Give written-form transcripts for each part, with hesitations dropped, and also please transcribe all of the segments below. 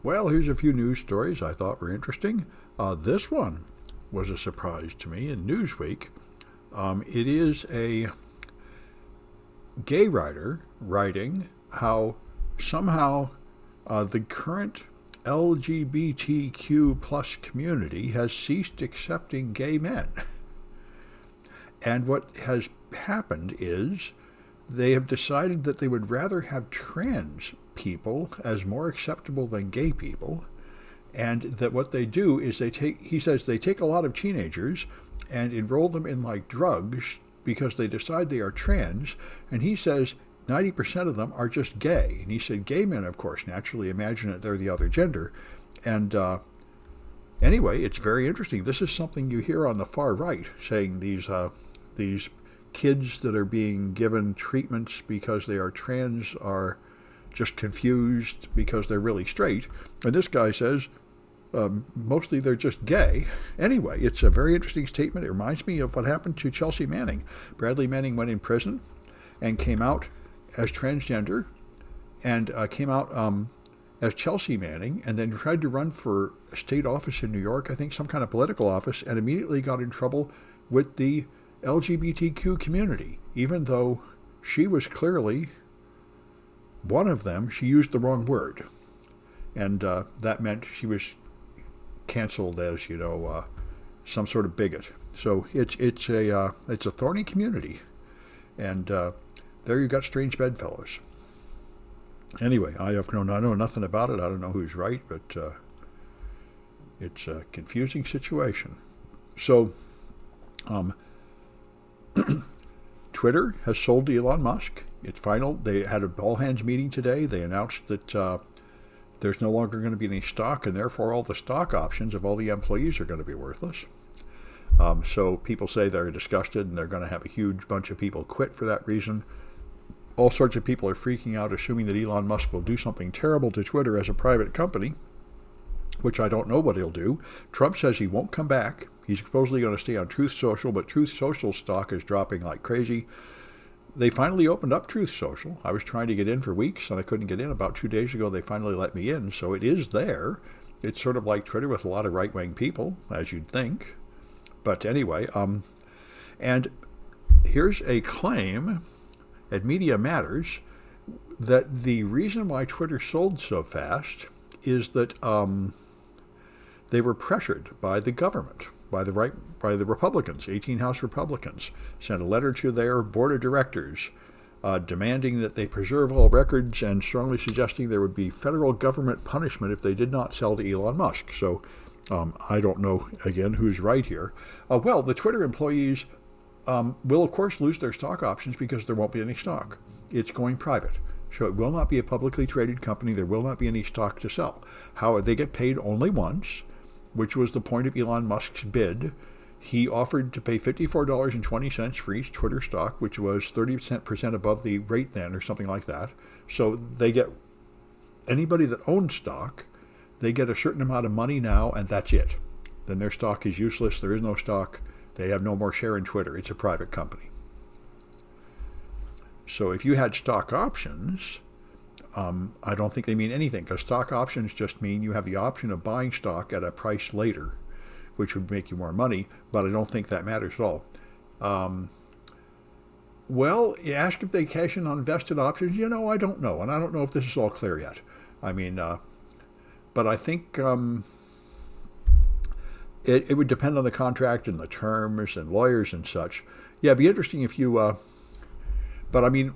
Well, here's a few news stories I thought were interesting. This one was a surprise to me in Newsweek. It is a gay writer writing how somehow the current LGBTQ plus community has ceased accepting gay men. And what has happened is they have decided that they would rather have trans people as more acceptable than gay people, and that what they do is he says they take a lot of teenagers and enroll them in like drugs because they decide they are trans, and he says 90% of them are just gay. And he said gay men, of course, naturally imagine that they're the other gender. And anyway, it's very interesting. This is something you hear on the far right, saying these kids that are being given treatments because they are trans are just confused because they're really straight. And this guy says mostly they're just gay. Anyway, it's a very interesting statement. It reminds me of what happened to Chelsea Manning. Bradley Manning went in prison and came out as transgender and came out as Chelsea Manning, and then tried to run for a state office in New York, I think some kind of political office, and immediately got in trouble with the LGBTQ community. Even though she was clearly one of them, she used the wrong word. And that meant she was canceled as, some sort of bigot. So it's a thorny community. And there you got strange bedfellows. Anyway, I know nothing about it. I don't know who's right, but it's a confusing situation. So, Twitter has sold to Elon Musk. It's final. They had a all-hands meeting today. They announced that there's no longer going to be any stock, and therefore all the stock options of all the employees are going to be worthless. So people say they're disgusted, and they're going to have a huge bunch of people quit for that reason. All sorts of people are freaking out, assuming that Elon Musk will do something terrible to Twitter as a private company, which I don't know what he'll do. Trump says he won't come back. He's supposedly going to stay on Truth Social, but Truth Social stock is dropping like crazy. They finally opened up Truth Social. I was trying to get in for weeks, and I couldn't get in. About 2 days ago, they finally let me in, so it is there. It's sort of like Twitter with a lot of right-wing people, as you'd think. But anyway, and here's a claim at Media Matters that the reason why Twitter sold so fast is that they were pressured by the government, by the Republicans. 18 House Republicans sent a letter to their board of directors demanding that they preserve all records and strongly suggesting there would be federal government punishment if they did not sell to Elon Musk. So I don't know, again, who's right here. Well, the Twitter employees will, of course, lose their stock options because there won't be any stock. It's going private. So it will not be a publicly traded company. There will not be any stock to sell. However, they get paid only once, which was the point of Elon Musk's bid. He offered to pay $54.20 for each Twitter stock, which was 30% above the rate then, or something like that. So they get, anybody that owns stock, they get a certain amount of money now, and that's it. Then their stock is useless. There is no stock. They have no more share in Twitter. It's a private company. So if you had stock options, I don't think they mean anything, because stock options just mean you have the option of buying stock at a price later, which would make you more money, but I don't think that matters at all. Well, you ask if they cash in on vested options. I don't know, and I don't know if this is all clear yet. I mean, but I think it would depend on the contract and the terms and lawyers and such. Yeah, it'd be interesting if you... but I mean,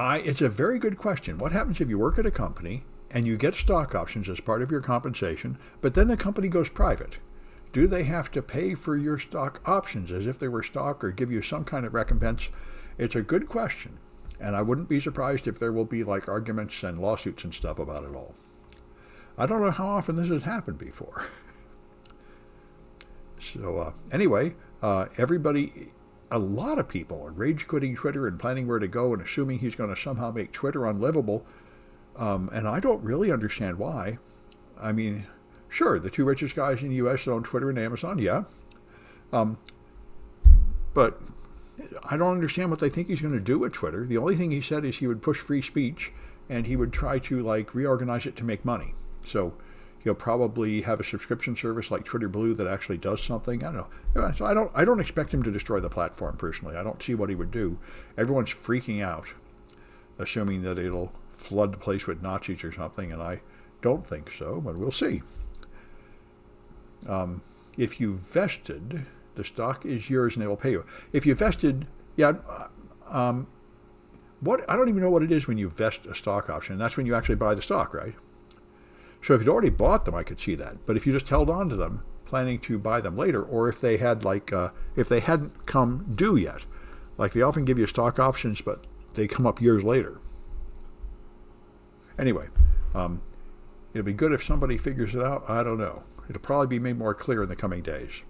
it's a very good question. What happens if you work at a company and you get stock options as part of your compensation, but then the company goes private? Do they have to pay for your stock options as if they were stock, or give you some kind of recompense? It's a good question, and I wouldn't be surprised if there will be like arguments and lawsuits and stuff about it all. I don't know how often this has happened before. So anyway, everybody... A lot of people are rage-quitting Twitter and planning where to go and assuming he's going to somehow make Twitter unlivable. And I don't really understand why. I mean, sure, the two richest guys in the U.S. own Twitter and Amazon, yeah. But I don't understand what they think he's going to do with Twitter. The only thing he said is he would push free speech and he would try to, reorganize it to make money. So He'll probably have a subscription service like Twitter Blue that actually does something. I don't know. So I don't expect him to destroy the platform personally. I don't see what he would do. Everyone's freaking out, assuming that it'll flood the place with Nazis or something, and I don't think so, but we'll see. If you vested, the stock is yours and they will pay you. If you vested, what I don't even know what it is when you vest a stock option. That's when you actually buy the stock, right? So if you'd already bought them, I could see that. But if you just held on to them, planning to buy them later, or if they had if they hadn't come due yet, like they often give you stock options, but they come up years later. Anyway, it'll be good if somebody figures it out. I don't know. It'll probably be made more clear in the coming days.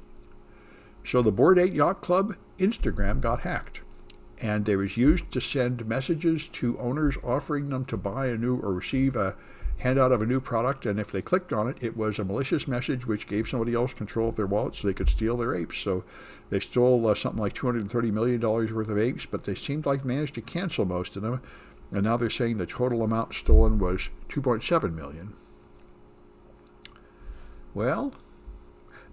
So the Bored Ape Yacht Club Instagram got hacked, and it was used to send messages to owners offering them to buy a new or receive a handout of a new product, and if they clicked on it, it was a malicious message which gave somebody else control of their wallet so they could steal their apes. So they stole something like $230 million worth of apes, but they seemed like managed to cancel most of them, and now they're saying the total amount stolen was $2.7 million. Well,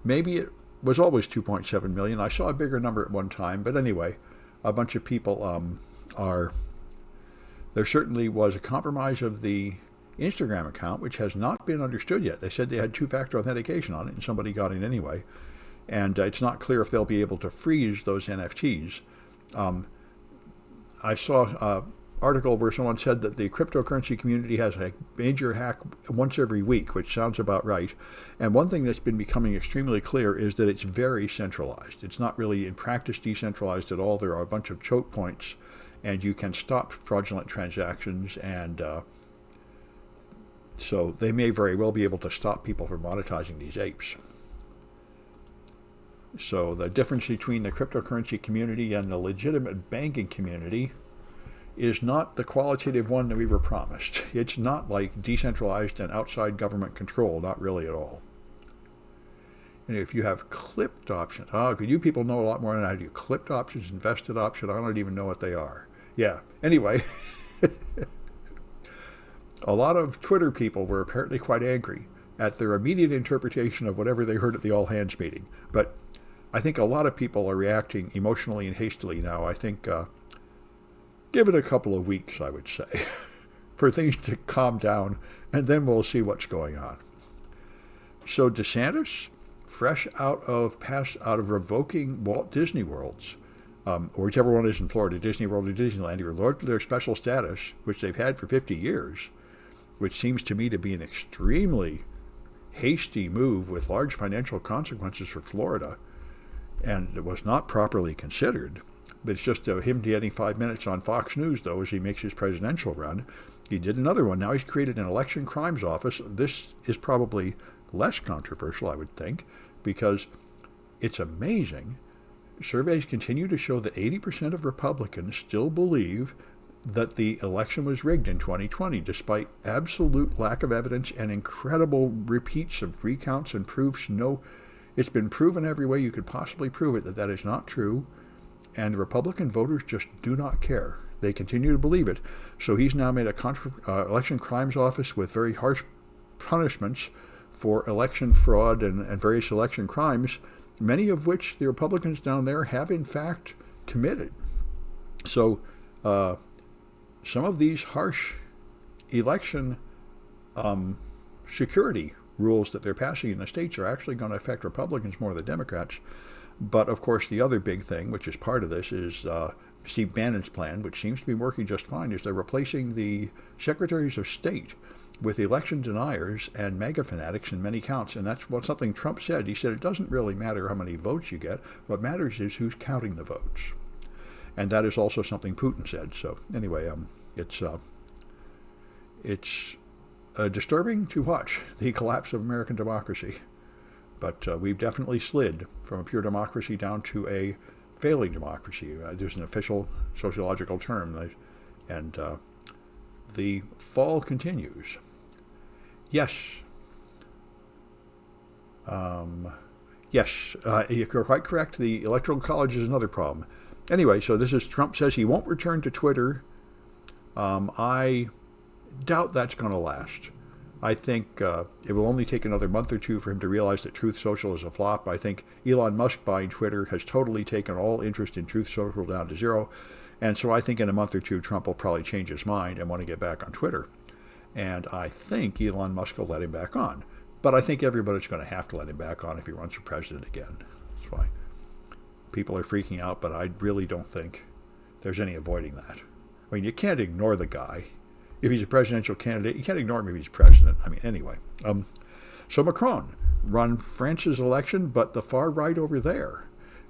maybe it was always $2.7 million. I saw a bigger number at one time, but anyway, a bunch of people there certainly was a compromise of the Instagram account, which has not been understood yet. They said they had two-factor authentication on it, and somebody got in anyway. And it's not clear if they'll be able to freeze those NFTs. I saw an article where someone said that the cryptocurrency community has a major hack once every week, which sounds about right. And one thing that's been becoming extremely clear is that it's very centralized. It's not really in practice decentralized at all. There are a bunch of choke points, and you can stop fraudulent transactions, and so they may very well be able to stop people from monetizing these apes. So the difference between the cryptocurrency community and the legitimate banking community is not the qualitative one that we were promised. It's not like decentralized and outside government control, not really at all. And if you have clipped options, you people know a lot more than I do. Clipped options, invested options, I don't even know what they are. Yeah, anyway. A lot of Twitter people were apparently quite angry at their immediate interpretation of whatever they heard at the all-hands meeting. But I think a lot of people are reacting emotionally and hastily now. I think give it a couple of weeks, I would say, for things to calm down, and then we'll see what's going on. So DeSantis, fresh out of revoking Walt Disney World's, or whichever one is in Florida, Disney World or Disneyland, he revoked their special status, which they've had for 50 years, which seems to me to be an extremely hasty move with large financial consequences for Florida, and it was not properly considered. But it's just him getting 5 minutes on Fox News, though, as he makes his presidential run. He did another one. Now he's created an election crimes office. This is probably less controversial, I would think, because it's amazing. Surveys continue to show that 80% of Republicans still believe that the election was rigged in 2020, despite absolute lack of evidence and incredible repeats of recounts and proofs. No, it's been proven every way you could possibly prove it that that is not true, and Republican voters just do not care. They continue to believe it. So he's now made a election crimes office with very harsh punishments for election fraud and various election crimes, many of which the Republicans down there have in fact committed. So some of these harsh election security rules that they're passing in the states are actually going to affect Republicans more than Democrats. But of course, the other big thing, which is part of this, is Steve Bannon's plan, which seems to be working just fine, is they're replacing the secretaries of state with election deniers and MAGA fanatics in many counts. And that's something Trump said. He said it doesn't really matter how many votes you get. What matters is who's counting the votes. And that is also something Putin said. So anyway, it's disturbing to watch the collapse of American democracy. But we've definitely slid from a pure democracy down to a failing democracy. There's an official sociological term, and the fall continues. Yes. Yes, you're quite correct. The Electoral College is another problem. Anyway, so this is Trump says he won't return to Twitter. I doubt that's going to last. I think it will only take another month or two for him to realize that Truth Social is a flop. I think Elon Musk buying Twitter has totally taken all interest in Truth Social down to zero. And so I think in a month or two, Trump will probably change his mind and want to get back on Twitter. And I think Elon Musk will let him back on. But I think everybody's going to have to let him back on if he runs for president again. That's why people are freaking out, but I really don't think there's any avoiding that. I mean, you can't ignore the guy. If he's a presidential candidate, you can't ignore him if he's president. I mean, anyway. So Macron run France's election, but the far right over there,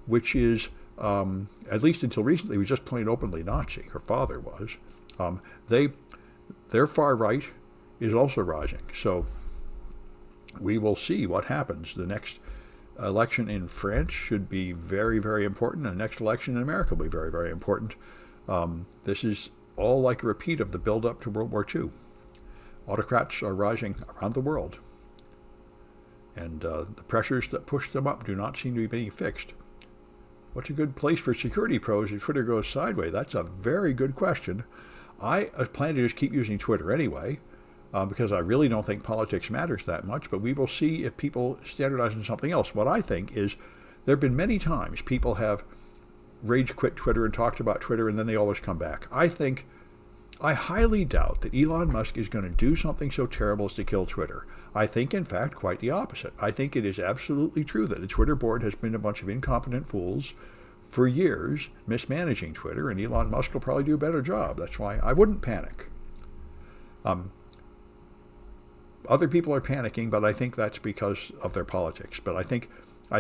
which is, at least until recently, was just plain openly Nazi. Her father was. Their far right is also rising. So we will see what happens. The next election in France should be very, very important. And the next election in America will be very, very important. This is all like a repeat of the build-up to World War II. Autocrats are rising around the world. And the pressures that push them up do not seem to be being fixed. What's a good place for security pros if Twitter goes sideways? That's a very good question. I plan to just keep using Twitter anyway, because I really don't think politics matters that much, but we will see if people standardize on something else. What I think is there have been many times people have rage quit Twitter and talked about Twitter, and then they always come back. I highly doubt that Elon Musk is going to do something so terrible as to kill Twitter. I think, in fact, quite the opposite. I think it is absolutely true that the Twitter board has been a bunch of incompetent fools for years mismanaging Twitter, and Elon Musk will probably do a better job. That's why I wouldn't panic. Other people are panicking, but I think that's because of their politics. But I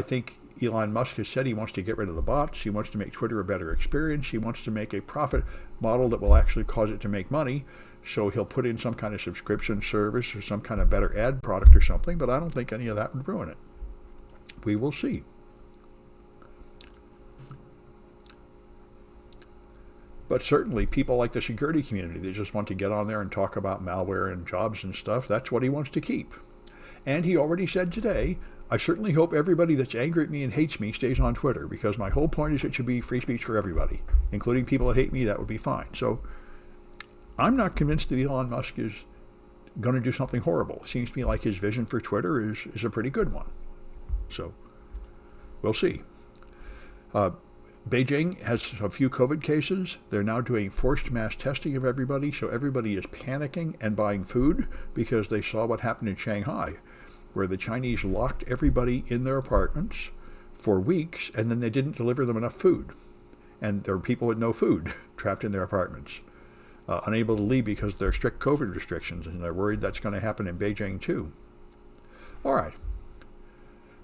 think Elon Musk has said he wants to get rid of the bots. He wants to make Twitter a better experience. He wants to make a profit model that will actually cause it to make money. So he'll put in some kind of subscription service or some kind of better ad product or something, but I don't think any of that would ruin it. We will see. But certainly people like the security community, they just want to get on there and talk about malware and jobs and stuff. That's what he wants to keep. And he already said today, I certainly hope everybody that's angry at me and hates me stays on Twitter, because my whole point is it should be free speech for everybody, including people that hate me. That would be fine. So I'm not convinced that Elon Musk is going to do something horrible. It seems to me like his vision for Twitter is a pretty good one. So we'll see. Beijing has a few COVID cases. They're now doing forced mass testing of everybody, so everybody is panicking and buying food because they saw what happened in Shanghai, where the Chinese locked everybody in their apartments for weeks, and then they didn't deliver them enough food. And there were people with no food trapped in their apartments, unable to leave because of their strict COVID restrictions, and they're worried that's going to happen in Beijing too. All right.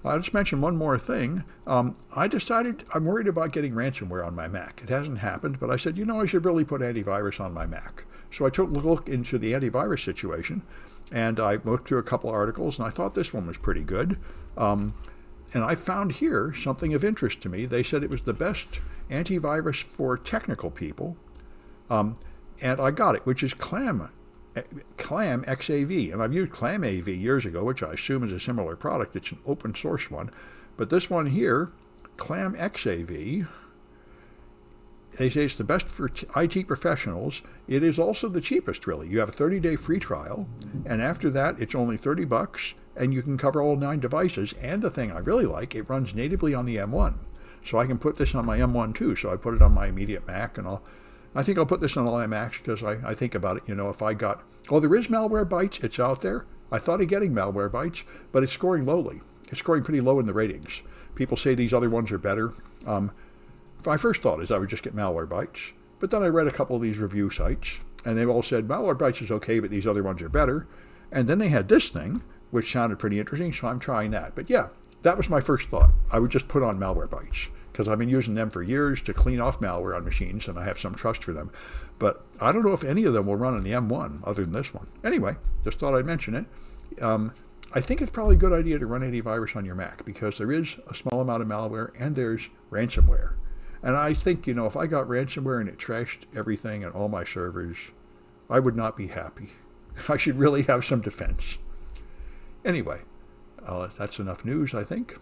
I'll just mention one more thing. I decided I'm worried about getting ransomware on my Mac. It hasn't happened, but I said, I should really put antivirus on my Mac. So I took a look into the antivirus situation, and I looked through a couple articles, and I thought this one was pretty good. And I found here something of interest to me. They said it was the best antivirus for technical people, and I got it, which is Clam XAV. And I've used Clam AV years ago, which I assume is a similar product. It's an open source one. But this one here, Clam XAV, they say it's the best for IT professionals. It is also the cheapest, really. You have a 30-day free trial, and after that, it's only $30, and you can cover all 9 devices. And the thing I really like, it runs natively on the M1. So I can put this on my M1 too. So I put it on my immediate Mac, and I think I'll put this on all my Macs because I think about it. If I got, there is Malwarebytes. It's out there. I thought of getting Malwarebytes, but it's scoring lowly. It's scoring pretty low in the ratings. People say these other ones are better. My first thought is I would just get Malwarebytes, but then I read a couple of these review sites, and they all said Malwarebytes is okay, but these other ones are better. And then they had this thing, which sounded pretty interesting, so I'm trying that. But yeah, that was my first thought. I would just put on Malwarebytes, because I've been using them for years to clean off malware on machines, and I have some trust for them. But I don't know if any of them will run on the M1 other than this one. Anyway, just thought I'd mention it. I think it's probably a good idea to run antivirus on your Mac, because there is a small amount of malware and there's ransomware. And I think, if I got ransomware and it trashed everything and all my servers, I would not be happy. I should really have some defense. Anyway, that's enough news, I think.